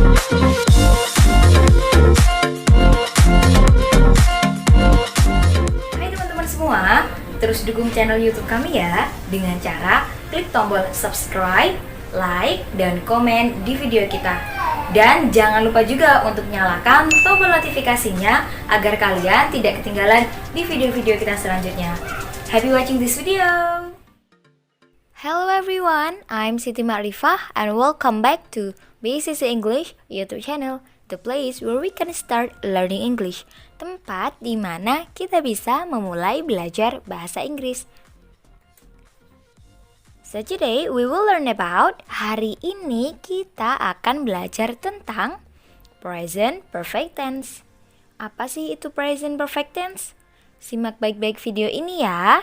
Hai teman-teman semua, terus dukung channel YouTube kami ya dengan cara klik tombol subscribe, like, dan komen di video kita. Dan jangan lupa juga untuk nyalakan tombol notifikasinya agar kalian tidak ketinggalan di video-video kita selanjutnya. Happy watching this video! Hello everyone, I'm Siti Ma'rifah and welcome back to BCC English YouTube channel, the place where we can start learning English, tempat di mana kita bisa memulai belajar bahasa Inggris. So today we will learn about, hari ini kita akan belajar tentang present perfect tense. Apa sih itu present perfect tense? Simak baik-baik video ini ya.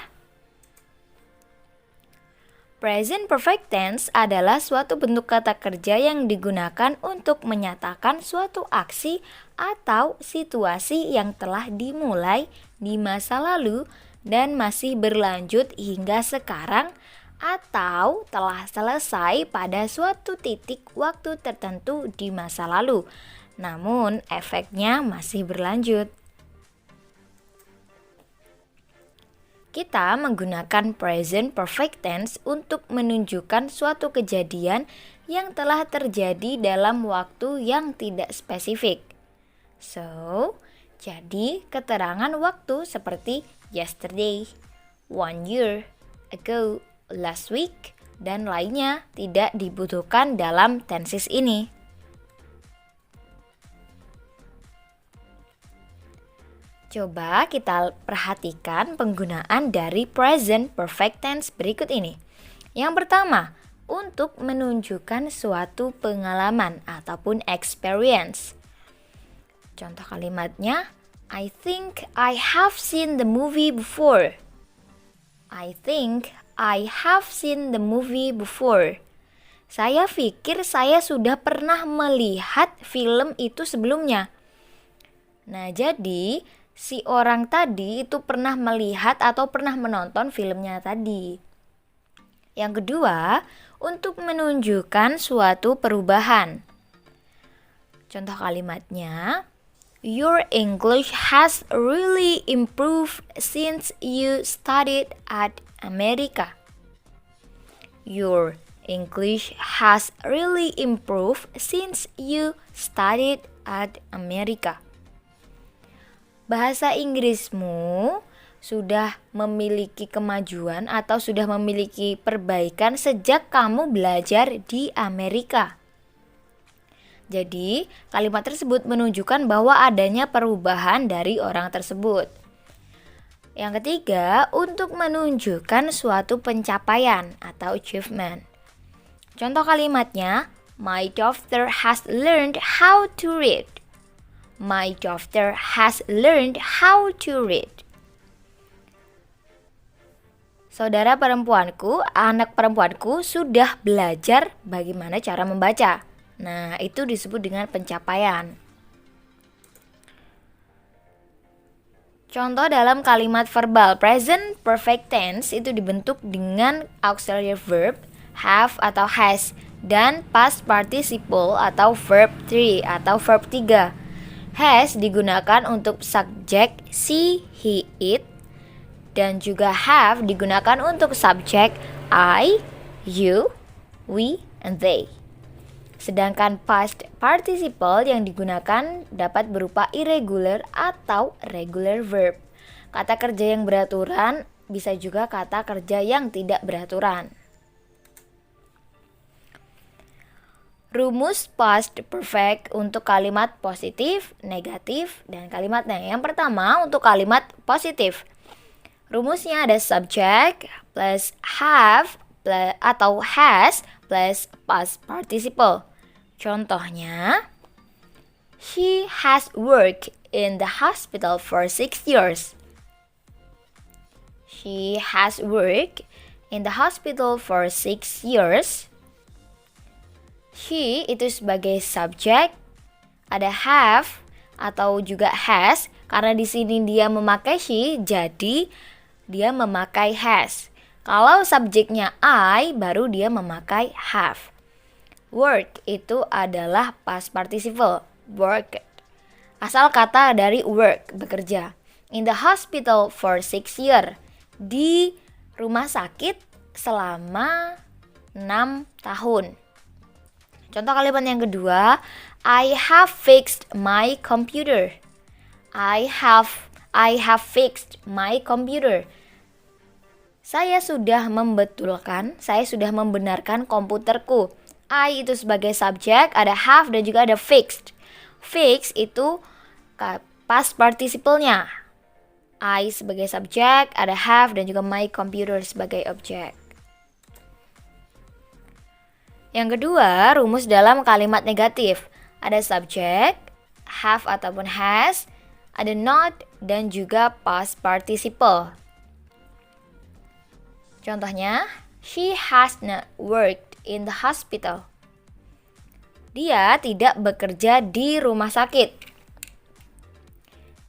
Present perfect tense adalah suatu bentuk kata kerja yang digunakan untuk menyatakan suatu aksi atau situasi yang telah dimulai di masa lalu dan masih berlanjut hingga sekarang atau telah selesai pada suatu titik waktu tertentu di masa lalu, namun efeknya masih berlanjut. Kita menggunakan present perfect tense untuk menunjukkan suatu kejadian yang telah terjadi dalam waktu yang tidak spesifik. So, jadi keterangan waktu seperti yesterday, 1 year ago, last week, dan lainnya tidak dibutuhkan dalam tenses ini. Coba kita perhatikan penggunaan dari present perfect tense berikut ini. Yang pertama, untuk menunjukkan suatu pengalaman ataupun experience. Contoh kalimatnya, I think I have seen the movie before. I think I have seen the movie before. Saya pikir saya sudah pernah melihat film itu sebelumnya. Nah, jadi si orang tadi itu pernah melihat atau pernah menonton filmnya tadi. Yang kedua, untuk menunjukkan suatu perubahan. Contoh kalimatnya, your English has really improved since you studied at America. Your English has really improved since you studied at America. Bahasa Inggrismu sudah memiliki kemajuan atau sudah memiliki perbaikan sejak kamu belajar di Amerika. Jadi, kalimat tersebut menunjukkan bahwa adanya perubahan dari orang tersebut. Yang ketiga, untuk menunjukkan suatu pencapaian atau achievement. Contoh kalimatnya, my daughter has learned how to read. My daughter has learned how to read. Saudara perempuanku, anak perempuanku sudah belajar bagaimana cara membaca. Nah, itu disebut dengan pencapaian. Contoh dalam kalimat verbal present perfect tense itu dibentuk dengan auxiliary verb have atau has dan past participle atau verb 3 atau verb 3. Has digunakan untuk subjek she, he, it, dan juga have digunakan untuk subjek I, you, we, and they. Sedangkan past participle yang digunakan dapat berupa irregular atau regular verb. Kata kerja yang beraturan bisa juga kata kerja yang tidak beraturan. Rumus past perfect untuk kalimat positif, negatif, dan kalimatnya. Yang pertama untuk kalimat positif. Rumusnya ada subject plus have atau has plus past participle. Contohnya, she has worked in the hospital for 6 years. She has worked in the hospital for 6 years. She itu sebagai subjek, ada have atau juga has karena di sini dia memakai she, jadi dia memakai has. Kalau subjeknya I, baru dia memakai have. Work itu adalah past participle, worked. Asal kata dari work, bekerja. In the hospital for 6 years. Di rumah sakit selama 6 tahun. Contoh kalimat yang kedua, I have fixed my computer. I have fixed my computer. Saya sudah membenarkan komputerku. I itu sebagai subjek, ada have dan juga ada fixed. Fixed itu past participle-nya. I sebagai subjek, ada have dan juga my computer sebagai objek. Yang kedua, rumus dalam kalimat negatif. Ada subjek, have ataupun has, ada not dan juga past participle. Contohnya, she has not worked in the hospital. Dia tidak bekerja di rumah sakit.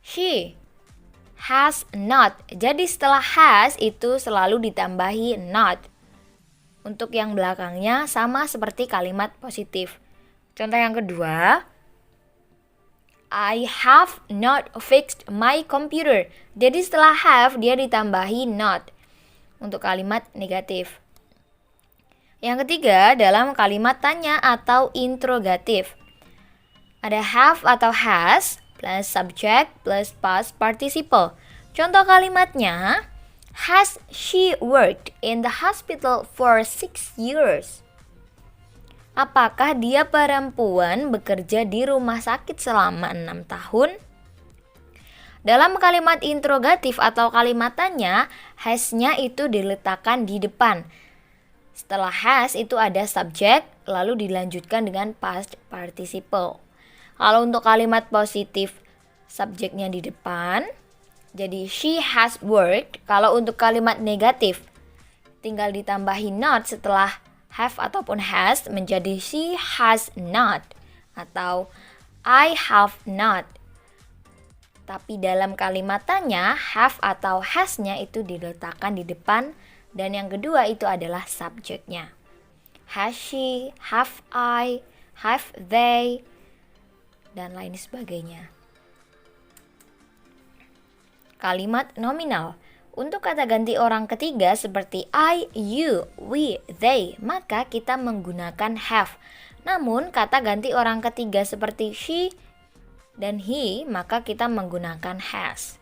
She has not. Jadi setelah has itu selalu ditambahi not. Untuk yang belakangnya sama seperti kalimat positif. Contoh yang kedua, I have not fixed my computer. Jadi setelah have dia ditambahi not. Untuk kalimat negatif. Yang ketiga, dalam kalimat tanya atau interrogatif. Ada have atau has plus subject plus past participle. Contoh kalimatnya, has she worked in the hospital for 6 years? Apakah dia perempuan bekerja di rumah sakit selama 6 tahun? Dalam kalimat interrogatif atau kalimat tanya, has-nya itu diletakkan di depan. Setelah has itu ada subjek, lalu dilanjutkan dengan past participle. Kalau untuk kalimat positif, subjeknya di depan, jadi she has worked. Kalau untuk kalimat negatif, tinggal ditambahi not setelah have ataupun has menjadi she has not atau I have not. Tapi dalam kalimat tanya, have atau has-nya itu diletakkan di depan dan yang kedua itu adalah subjeknya. Has she, have I, have they, dan lain sebagainya. Kalimat nominal. Untuk kata ganti orang ketiga seperti I, you, we, they, maka kita menggunakan have. Namun kata ganti orang ketiga seperti she dan he, maka kita menggunakan has.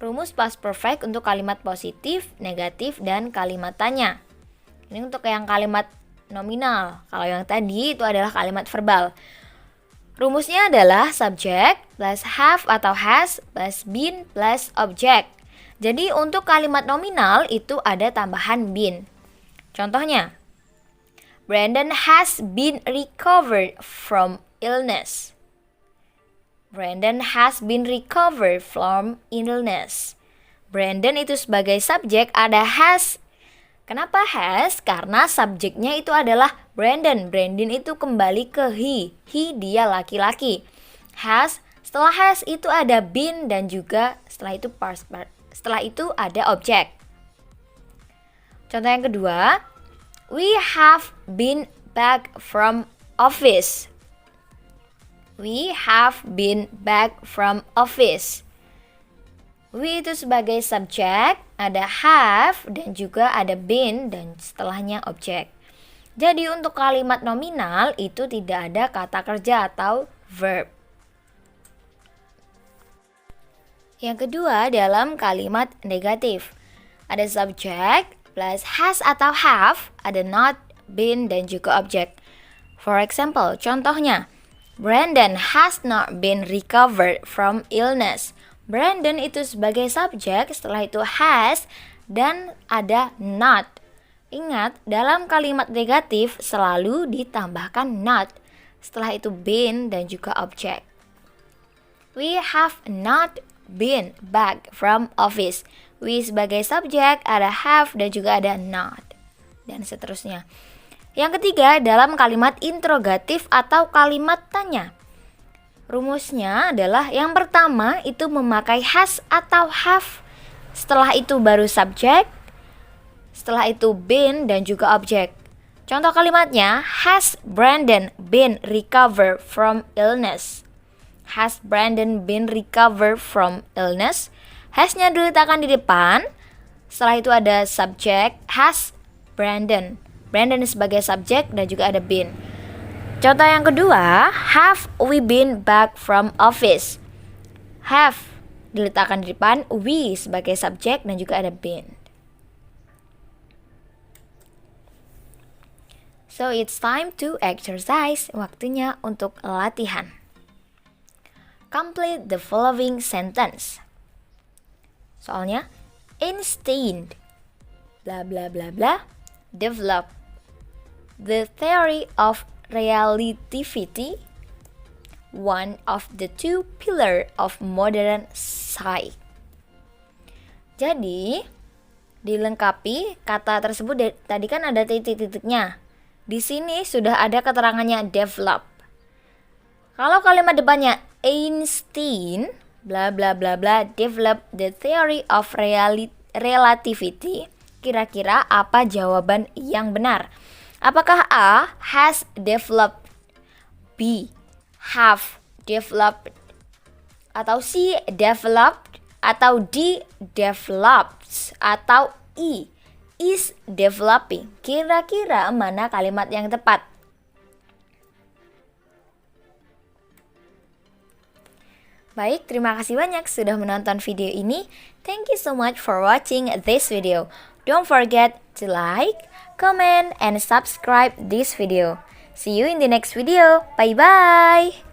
Rumus past perfect untuk kalimat positif, negatif, dan kalimat tanya. Ini untuk yang kalimat nominal. Kalau yang tadi itu adalah kalimat verbal. Rumusnya adalah subject plus have atau has plus been plus object. Jadi untuk kalimat nominal itu ada tambahan been. Contohnya, Brandon has been recovered from illness. Brandon has been recovered from illness. Brandon itu sebagai subjek ada has. Kenapa has? Karena subjeknya itu adalah Brandon. Brandon itu kembali ke he. He dia laki-laki. Has, setelah has itu ada been dan juga setelah itu ada objek. Contoh yang kedua, we have been back from office. We have been back from office. We itu sebagai subjek, ada have dan juga ada been dan setelahnya objek. Jadi untuk kalimat nominal itu tidak ada kata kerja atau verb. Yang kedua dalam kalimat negatif. Ada subjek plus has atau have, ada not, been dan juga objek. For example, contohnya, Brandon has not been recovered from illness. Brandon itu sebagai subjek, setelah itu has, dan ada not. Ingat, dalam kalimat negatif selalu ditambahkan not. Setelah itu been dan juga objek. We have not been back from office. We sebagai subjek, ada have dan juga ada not. Dan seterusnya. Yang ketiga, dalam kalimat interrogatif atau kalimat tanya. Rumusnya adalah yang pertama itu memakai has atau have. Setelah itu baru subjek. Setelah itu been dan juga objek. Contoh kalimatnya, has Brandon been recovered from illness? Has Brandon been recovered from illness? Has-nya diletakkan di depan. Setelah itu ada subjek, has Brandon. Brandon sebagai subjek dan juga ada been. Contoh yang kedua, have we been back from office? Have diletakkan di depan, we sebagai subjek dan juga ada been. So it's time to exercise. Waktunya untuk latihan. Complete the following sentence. Soalnya, Einstein bla bla bla bla develop the theory of relativity, one of the two pillar of modern science. Jadi, dilengkapi kata tersebut tadi kan ada titik-titiknya. Di sini sudah ada keterangannya develop. Kalau kalimat depannya Einstein bla bla bla bla develop the theory of relativity, kira-kira apa jawaban yang benar? Apakah A has developed, B have developed, atau C developed, atau D develops, atau E is developing? Kira-kira mana kalimat yang tepat? Baik, terima kasih banyak sudah menonton video ini. Thank you so much for watching this video. Don't forget to like, comment, and subscribe this video. See you in the next video. Bye-bye!